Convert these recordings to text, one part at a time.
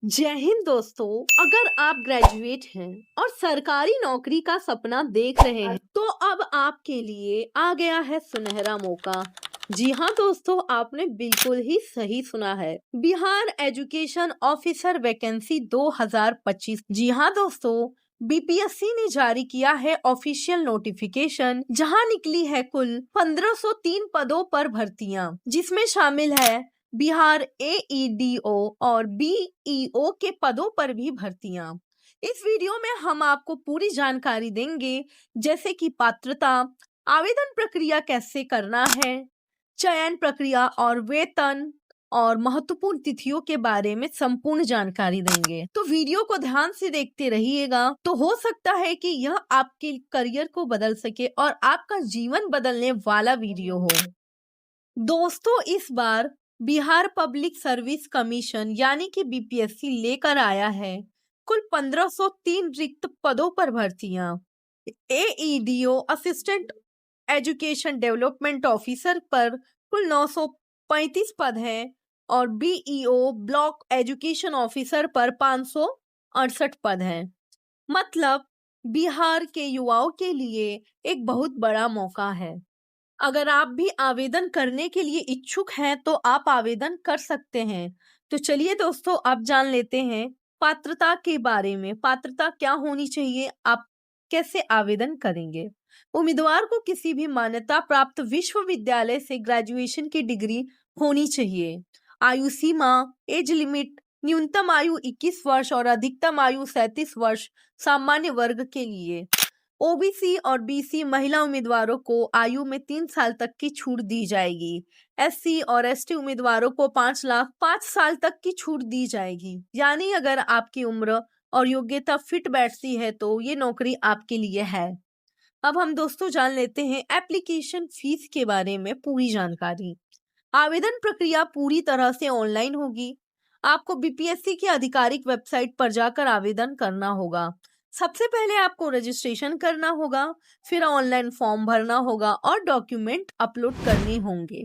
जय हिंद दोस्तों। अगर आप ग्रेजुएट हैं और सरकारी नौकरी का सपना देख रहे हैं तो अब आपके लिए आ गया है सुनहरा मौका। जी हाँ दोस्तों, आपने बिल्कुल ही सही सुना है। Bihar education officer vacancy 2025। जी हाँ दोस्तों, बीपीएससी ने जारी किया है ऑफिशियल नोटिफिकेशन, जहां निकली है कुल 1503 पदों पर भर्तियां, जिसमें शामिल है बिहार एईडीओ और बीईओ के पदों पर भी भर्तियां। इस वीडियो में हम आपको पूरी जानकारी देंगे, जैसे कि पात्रता, आवेदन प्रक्रिया कैसे करना है, चयन प्रक्रिया और वेतन और महत्वपूर्ण तिथियों के बारे में संपूर्ण जानकारी देंगे। तो वीडियो को ध्यान से देखते रहिएगा, तो हो सकता है कि यह आपके करियर को बदल सके और आपका जीवन बदलने वाला वीडियो हो। दोस्तों, इस बार बिहार पब्लिक सर्विस कमीशन यानी कि बीपीएससी लेकर आया है कुल 1503 रिक्त पदों पर भर्तियां। एईडीओ असिस्टेंट एजुकेशन डेवलपमेंट ऑफिसर पर कुल 935 पद हैं और बीईओ ब्लॉक एजुकेशन ऑफिसर पर 568 पद हैं। मतलब बिहार के युवाओं के लिए एक बहुत बड़ा मौका है। अगर आप भी आवेदन करने के लिए इच्छुक हैं तो आप आवेदन कर सकते हैं। तो चलिए दोस्तों, अब जान लेते हैं पात्रता के बारे में। पात्रता क्या होनी चाहिए, आप कैसे आवेदन करेंगे। उम्मीदवार को किसी भी मान्यता प्राप्त विश्वविद्यालय से ग्रेजुएशन की डिग्री होनी चाहिए। आयु सीमा, एज लिमिट, न्यूनतम आयु 21 वर्ष और अधिकतम आयु 37 वर्ष सामान्य वर्ग के लिए। ओबीसी और बीसी महिला उम्मीदवारों को आयु में 3 साल तक की छूट दी जाएगी। एससी और एसटी उम्मीदवारों को 5 साल तक की छूट दी जाएगी। यानी अगर आपकी उम्र और योग्यता फिट बैठती है तो ये नौकरी आपके लिए है। अब हम दोस्तों जान लेते हैं एप्लीकेशन फीस के बारे में पूरी जानकारी। आवेदन प्रक्रिया पूरी तरह से ऑनलाइन होगी। आपको बीपीएससी की आधिकारिक वेबसाइट पर जाकर आवेदन करना होगा। सबसे पहले आपको रजिस्ट्रेशन करना होगा, फिर ऑनलाइन फॉर्म भरना होगा और डॉक्यूमेंट अपलोड करने होंगे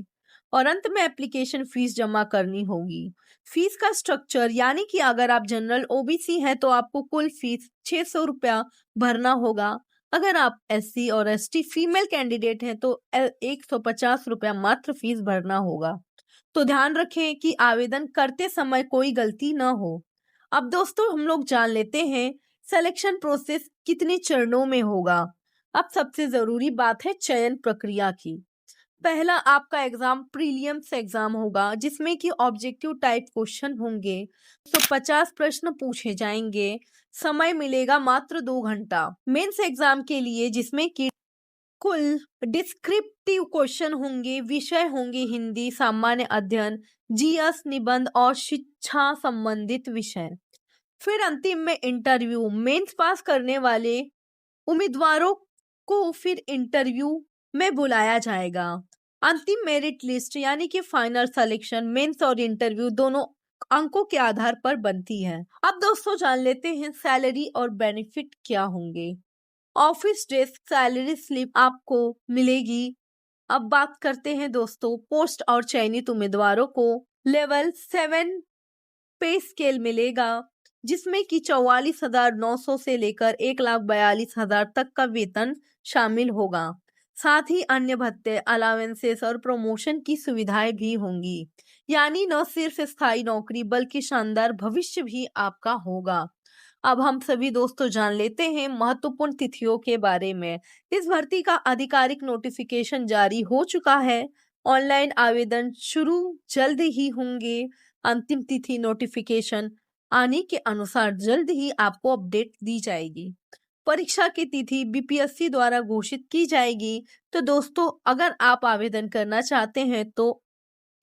और अंत में एप्लीकेशन फीस जमा करनी होगी। फीस का स्ट्रक्चर यानी कि अगर आप जनरल ओबीसी हैं तो आपको कुल फीस 600 रुपया भरना होगा। अगर आप एससी और एसटी फीमेल कैंडिडेट हैं तो 150 रुपया मात्र फीस भरना होगा। तो ध्यान रखें कि आवेदन करते समय कोई गलती न हो। अब दोस्तों हम लोग जान लेते हैं सिलेक्शन प्रोसेस कितने चरणों में होगा। अब सबसे जरूरी बात है चयन प्रक्रिया की। पहला आपका एग्जाम प्रीलिम्स एग्जाम होगा, जिसमें कि ऑब्जेक्टिव टाइप क्वेश्चन होंगे। तो 50 प्रश्न पूछे जाएंगे। समय मिलेगा मात्र 2 घंटा। मेंस एग्जाम के लिए जिसमें कि कुल डिस्क्रिप्टिव क्वेश्चन होंगे। विषय होंगे हिंदी, सामान्य अध्ययन, जीएस, निबंध और शिक्षा संबंधित विषय। फिर अंतिम में इंटरव्यू। मेंस पास करने वाले उम्मीदवारों को फिर इंटरव्यू में बुलाया जाएगा। अंतिम मेरिट लिस्ट यानी कि फाइनल सिलेक्शन मेंस और इंटरव्यू दोनों अंकों के आधार पर बनती है। अब दोस्तों जान लेते हैं सैलरी और बेनिफिट क्या होंगे। ऑफिस डेस्क सैलरी स्लिप आपको मिलेगी। अब बात करते हैं दोस्तों पोस्ट और चयनित उम्मीदवारों को लेवल 7 पे स्केल मिलेगा, जिसमें कि 44,900 से लेकर 1,42,000 तक का वेतन शामिल होगा। साथ ही अन्य भत्ते, अलावेंसेस और प्रमोशन की सुविधाएं भी होंगी। यानी न सिर्फ स्थायी नौकरी बल्कि शानदार भविष्य भी आपका होगा। अब हम सभी दोस्तों जान लेते हैं महत्वपूर्ण तिथियों के बारे में। इस भर्ती का आधिकारिक नोटिफिकेशन जारी हो चुका है। ऑनलाइन आवेदन शुरू जल्द ही होंगे। अंतिम तिथि नोटिफिकेशन आने के अनुसार जल्द ही आपको अपडेट दी जाएगी। परीक्षा की तिथि बीपीएससी द्वारा घोषित की जाएगी। तो दोस्तों अगर आप आवेदन करना चाहते हैं तो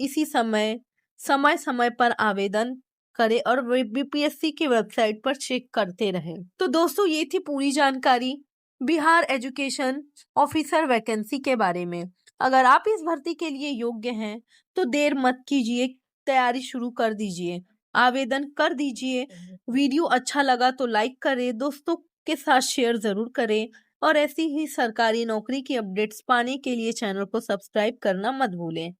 इसी समय समय पर आवेदन करें और बीपीएससी की वेबसाइट पर चेक करते रहें। तो दोस्तों ये थी पूरी जानकारी बिहार एजुकेशन ऑफिसर वैकेंसी के बारे में। अगर आप इस भर्ती के लिए योग्य हैं तो देर मत कीजिए, तैयारी शुरू कर दीजिए, आवेदन कर दीजिए। वीडियो अच्छा लगा तो लाइक करें, दोस्तों के साथ शेयर जरूर करें और ऐसी ही सरकारी नौकरी की अपडेट्स पाने के लिए चैनल को सब्सक्राइब करना मत भूलें।